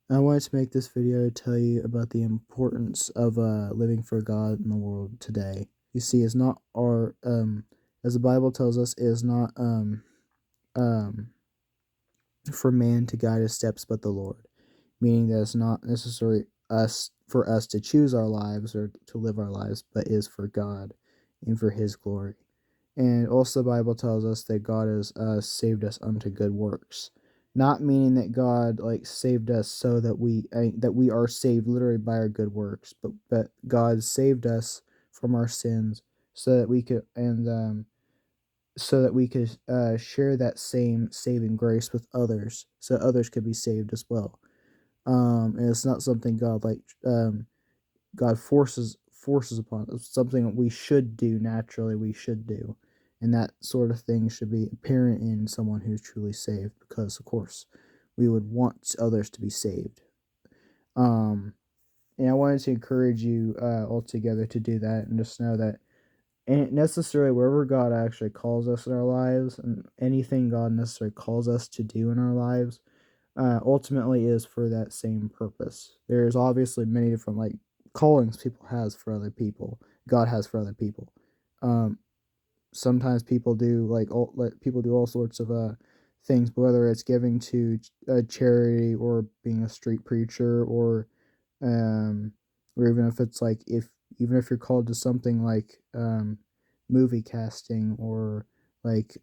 I wanted to make this video to tell you about the importance of living for God in the world today. You see, it's not as the Bible tells us, it is not um, for man to guide his steps, but the Lord. Meaning that it's not necessary for us to choose our lives or to live our lives, but is for God and for His glory. And also, the Bible tells us that God has saved us unto good works, not meaning that God saved us so that we are saved literally by our good works, but God saved us from our sins so that we could share that same saving grace with others, so others could be saved as well. And it's not something God forces upon us. It's something that we should do naturally. We should do, and that sort of thing should be apparent in someone who's truly saved, because of course we would want others to be saved. Um, and I wanted to encourage you altogether to do that, and just know that and necessarily wherever God actually calls us in our lives, and anything God necessarily calls us to do in our lives, ultimately is for that same purpose. There's obviously many different callings people has for other people. God has for other people. Um, Sometimes people do all sorts of things, whether it's giving to a charity or being a street preacher, um, or even if it's even if you're called to something like movie casting or like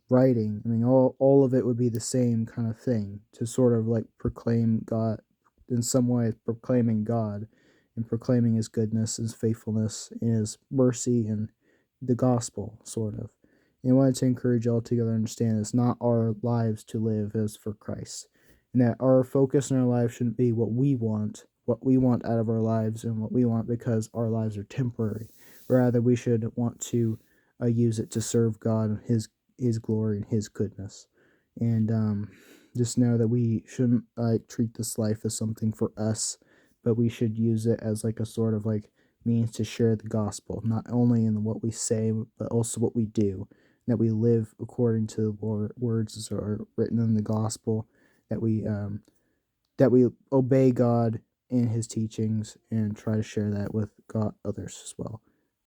writing. I mean, all of it would be the same kind of thing, to sort of proclaim God in some way, proclaiming God and proclaiming His goodness, His faithfulness, His mercy, and the gospel, sort of. And I wanted to encourage y'all to understand it's not our lives to live as for Christ, and that our focus in our life shouldn't be what we want out of our lives and what we want because our lives are temporary. Rather, we should want to use it to serve God and His glory and His goodness. And just know that we shouldn't treat this life as something for us, but we should use it as a sort of means to share the gospel, not only in what we say, but also what we do. That we live according to the words that are written in the gospel. That we obey God and His teachings and try to share that with God, others as well.